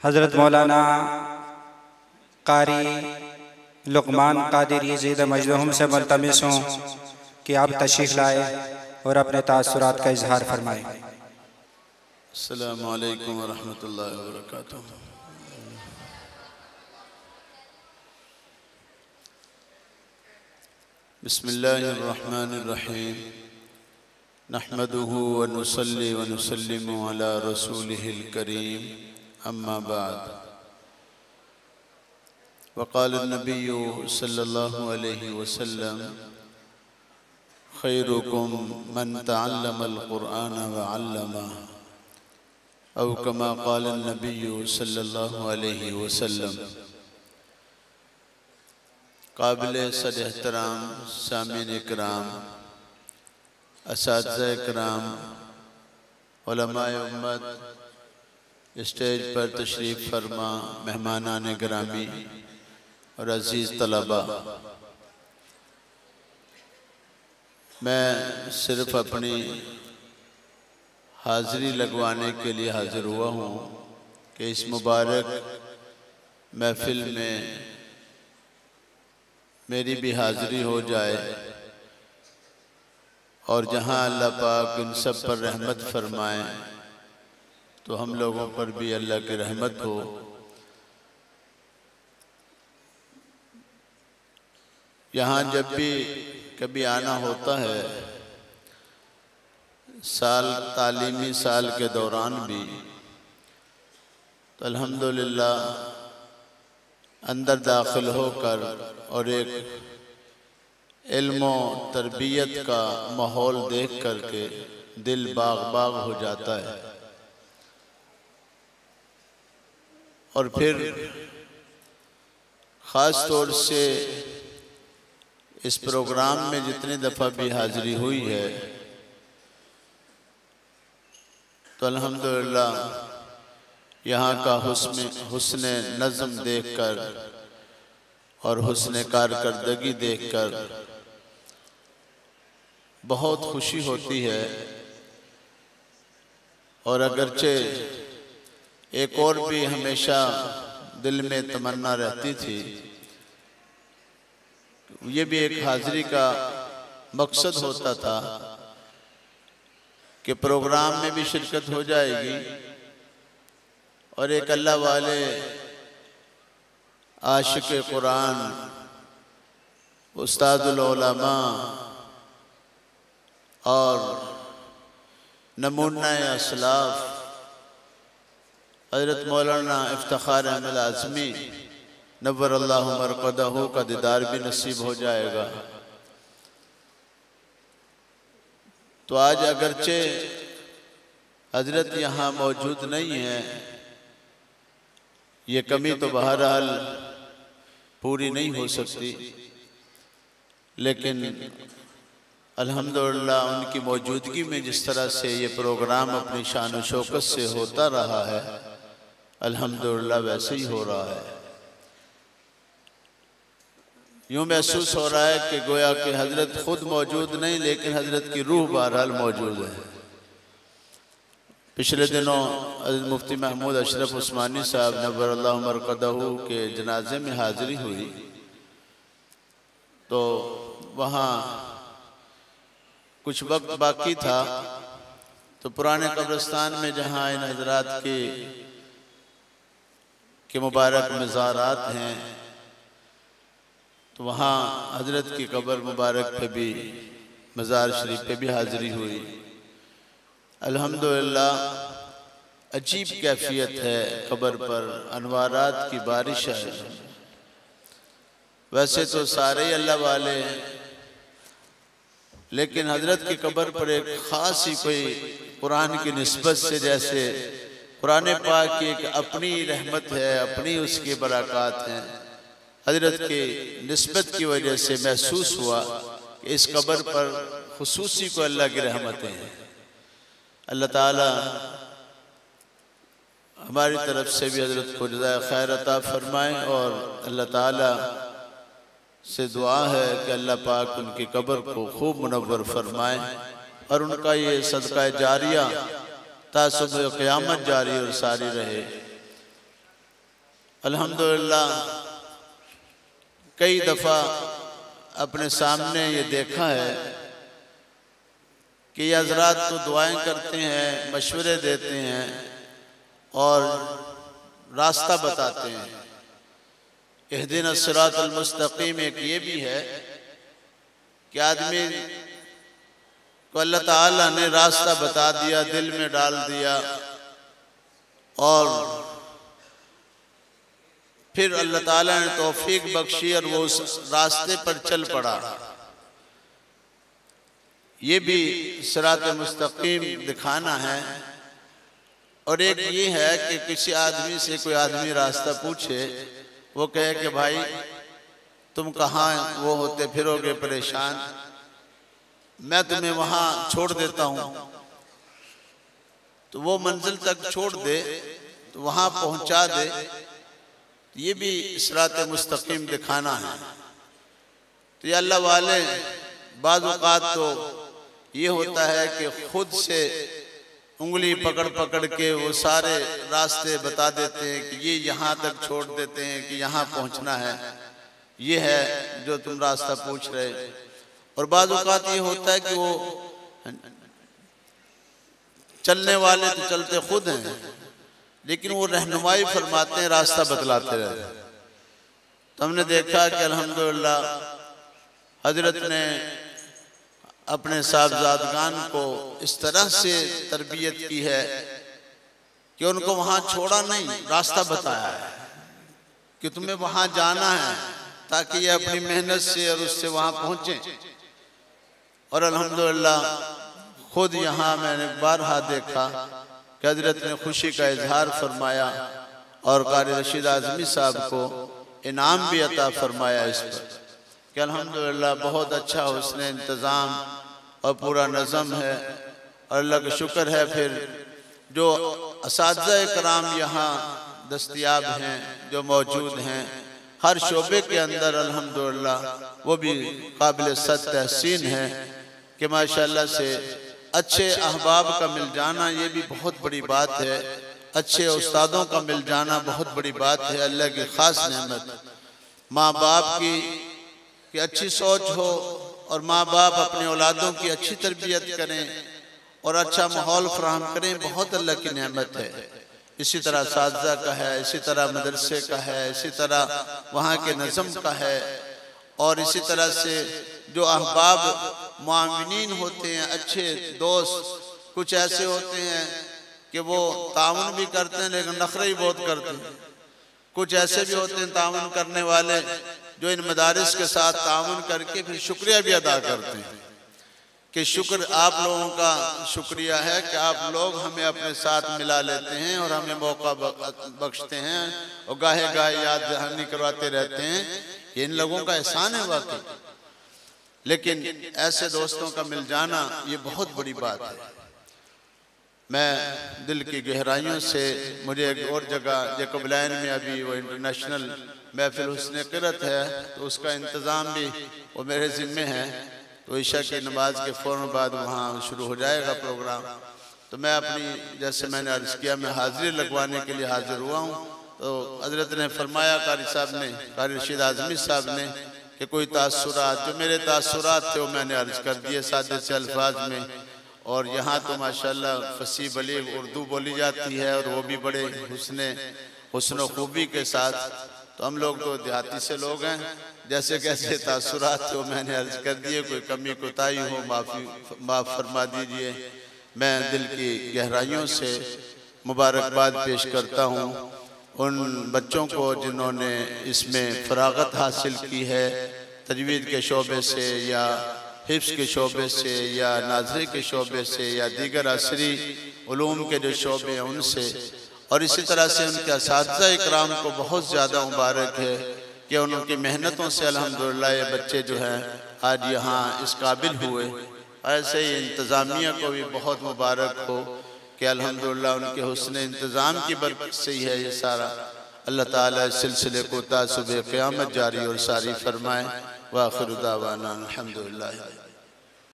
हज़रत मौलाना कारी लुक़मान क़ादिरी ज़ीद मजदूम से मुल्तमिस हूँ कि आप तशरीफ़ लाए और अपने तासुरात का इजहार फरमाएँ। अस्सलामु अलैकुम व रहमतुल्लाहि व बरकातुहू। बिस्मिल्लाहिर रहमानिर रहीम। नहमदुहु व नुसल्ली व नुसल्लिमु अला रसूलिहिल करीम। अम्मा बाद। वक़ाल नबिय्यु सल्लल्लाहु अलैहि वसल्लम खैरुकुम मन तअल्लमल कुरआन व अल्लमह औ कमा क़ाल नबिय्यु सल्लल्लाहु अलैहि वसल्लम। काबिल सद एहतराम सामीन इकराम, असातिज़ा इकराम, उलमाए उम्मत, स्टेज पर तशरीफ़ फरमा मेहमानान गिरामी और अज़ीज़ तलबा, मैं सिर्फ़ अपनी हाज़िरी लगवाने के लिए हाज़िर हुआ हूँ कि इस मुबारक महफ़िल में मेरी भी हाज़िरी हो जाए और जहाँ अल्लाह पाक इन सब पर रहमत फरमाए तो हम लोगों पर भी अल्लाह की रहमत हो। यहाँ जब भी कभी आना होता है, तालीमी साल के दौरान भी, तो अल्हम्दुलिल्लाह अंदर दाखिल होकर और एक इल्म तरबियत का माहौल देख करके दिल बाग बाग हो जाता है। और फिर ख़ास तौर से इस प्रोग्राम में जितनी दफ़ा भी हाज़िरी हुई है तो अल्हम्दुलिल्लाह यहाँ का हुस्न नज़्म देखकर और हुस्न कारकर्दगी देखकर बहुत खुशी होती है। और अगरचे एक और भी हमेशा दिल में तमन्ना रहती थी, ये भी एक हाज़िरी का मकसद होता था कि प्रोग्राम में भी शिरकत हो जाएगी और एक अल्लाह वाले आशिक़ कुरान उस्तादुल उलमा और नमूना असलाफ हज़रत मौलाना इफ्तिखार अहमद आज़मी नव्वरल्लाहु मरक़दहू का दीदार भी नसीब हो जाएगा। तो आज अगरचे हजरत यहाँ मौजूद नहीं है, ये कमी तो बहरहाल पूरी नहीं हो सकती, लेकिन अल्हम्दुलिल्लाह उनकी मौजूदगी में जिस तरह से ये प्रोग्राम अपनी शान और शौकत से होता रहा है, अल्हम्दुलिल्लाह वैसे ही हो रहा है। यूँ महसूस हो रहा है कि गोया कि हजरत खुद मौजूद नहीं, लेकिन हजरत की रूह बहरहाल मौजूद है। पिछले दिनों हज़रत मुफ्ती महमूद अशरफ उस्मानी साहब नव्वरल्लाहु मरक़दहू के जनाजे में हाज़िरी हुई, तो वहाँ कुछ वक्त बाकी था, तो पुराने कब्रिस्तान में जहाँ इन हजरात के मुबारक मज़ारात हैं, तो वहाँ हजरत की कब्र मुबारक पे भी, मज़ार शरीफ पे भी हाज़िरी हुई। अल्हम्दुलिल्लाह अजीब कैफियत है, कब्र पर अनवारात की बारिश है। वैसे तो सारे ही अल्लाह वाले हैं, लेकिन हजरत की कब्र पर एक ख़ास ही कोई कुरान की निस्बत से, जैसे कुरान पाक की एक अपनी रहमत है, अपनी उसकी बरक़ात हैं, हजरत की निस्बत की वजह से महसूस हुआ कि इस कब्र पर खुसूसी को अल्लाह की रहमतें हैं। अल्लाह ताला हमारी तरफ से भी हजरत को जज़ाए खैर अता फरमाए और अल्लाह ताला से दुआ है कि अल्लाह पाक उनकी कब्र को खूब मुनव्वर फरमाए और उनका ये सदका जारिया तासुब क़यामत जारी और सारी रहे। अल्हम्दुलिल्लाह कई दफ़ा अपने सामने ये देखा है कि ये हज़रात तो दुआएं करते हैं, मशवरे देते हैं और रास्ता बताते हैं। इहदिना सिरातल मुस्तकीम एक ये भी है कि आदमी को अल्लाह ताला ने रास्ता बता दिया, दिल में डाल दिया और फिर अल्लाह ताला ने तौफीक बख्शी और वो उस रास्ते पर चल पड़ा। ये भी सिरात मुस्तकीम दिखाना है। और एक ये है कि किसी आदमी से कोई आदमी रास्ता पूछे, वो कहे कि भाई तुम कहाँ वो होते फिरोगे परेशान, मैं तुम्हें वहाँ छोड़ देता हूँ, तो वो मंजिल तक छोड़ दे, तो वहाँ पहुँचा दे। ये भी सिरात मुस्तकीम दिखाना है। तो ये अल्लाह वाले बाज़ औक़ात तो ये होता है कि खुद से उंगली पकड़ पकड़ के वो सारे रास्ते बता देते हैं कि ये यहाँ तक छोड़ देते हैं कि यहाँ पहुँचना है, ये है जो तुम रास्ता पूछ रहे। और बाज़ औक़ात ये होता है कि वो चलने वाले तो चलते खुद हैं, लेकिन वो रहनुमाई फरमाते हैं, रास्ता बतलाते रहते हैं। तो हमने देखा कि अल्हम्दुलिल्लाह हजरत ने अपने साहबजादगान को इस तरह से तरबियत की है कि उनको वहाँ छोड़ा नहीं, रास्ता बताया है कि तुम्हें वहाँ जाना है ताकि ये अपनी मेहनत से और उससे वहाँ पहुँचे। और अल्हम्दुलिल्लाह खुद यहाँ मैंने बारहा देखा कि हजरत ने खुशी का इजहार फरमाया और कारी रशीद आज़मी साहब को इनाम भी अता फरमाया इस पर कि अल्हम्दुलिल्लाह बहुत अच्छा उसने इंतज़ाम और पूरा नज़म है। और अल्लाह का शुक्र है फिर जो असातिज़ा कराम यहाँ दस्तयाब हैं, जो मौजूद हैं हर शोबे के अंदर, अल्हम्दुलिल्लाह वो भी काबिल सद तहसीन है कि माशाअल्लाह से अच्छे अहबाब का मिल जाना ये भी बहुत बड़ी बात है। अच्छे उस्तादों का मिल जाना बहुत बड़ी बात है, अल्लाह की ख़ास नेमत। माँ बाप की अच्छी सोच हो और माँ बाप अपने औलादों की अच्छी तरबियत करें और अच्छा माहौल फराहम करें, बहुत अल्लाह की नेमत है। इसी तरह साज़ा का है, इसी तरह मदरसे का है, इसी तरह वहाँ के नज़म का है। और इसी तरह से जो अहबाब मुआमिनीन होते हैं, अच्छे दोस्त कुछ ऐसे होते हैं कि वो ताउन भी करते हैं लेकिन नखरे ही बहुत करते हैं। कुछ ऐसे भी होते हैं ताउन करने वाले जो इन मदारिस के साथ ताउन करके फिर शुक्रिया भी अदा करते हैं कि शुक्र आप लोगों का शुक्रिया है कि आप लोग हमें अपने साथ मिला लेते हैं और हमें मौका बख्शते हैं और गाहे गाहे याद दहानी करवाते रहते हैं। ये इन लोगों का एहसान है वाकई। लेकिन ऐसे दोस्तों का मिल जाना ये बहुत बड़ी बात है। मैं दिल की गहराइयों से, मुझे एक और जगह जैकब लाइन में अभी वो इंटरनेशनल महफिल हुस्न क़िरत है, तो उसका इंतज़ाम भी वो मेरे ज़िम्मे है। तो ईशा की नमाज के फ़ौरन बाद वहाँ शुरू हो जाएगा प्रोग्राम। तो मैं अपनी, जैसे मैंने अर्ज़ किया, मैं हाज़िरी लगवाने के लिए हाज़िर हुआ हूँ। तो हज़रत ने फरमाया, कारी साहब ने, कारी रशीद आज़मी साहब ने, कि कोई तासुरात, जो मेरे तासुरात थे वो मैंने अर्ज़ कर दिए सादे से अल्फाज में। और यहाँ तो माशाअल्लाह फसी बलीग उर्दू बोली जाती है और वो भी बड़े हुस्न खूबी के साथ। तो हम लोग तो देहाती से लोग हैं, जैसे कैसे तासुरात थे वो मैंने अर्ज़ कर दिए। कोई कमी कोताही हो माफ़ फरमा दीजिए। मैं दिल की गहराइयों से मुबारकबाद पेश करता हूँ उन बच्चों को जिन्होंने इसमें फ़रागत हासिल की है, तजवीद के शोबे से या हिफ्ज़ के शोबे से या नाज़री के शोबे से या दीगर असरी उलूम के जो शोबे हैं उनसे। और इसी तरह से उनके असातिज़ा इकराम को बहुत ज़्यादा मुबारक है कि उनकी मेहनतों से अल्हम्दुलिल्लाह ये बच्चे जो हैं आज यहाँ इस काबिल हुए। ऐसे ही इंतज़ामिया को भी बहुत मुबारक हो कि अल्हम्दुलिल्लाह उनके हुस्न इंतज़ाम की बरकत से ही है ये सारा। अल्लाह ताला इस सिलसिले को ता सुबह क़यामत जारी और सारी फरमाए। व आखिर दावाना अल्हम्दुलिल्लाह।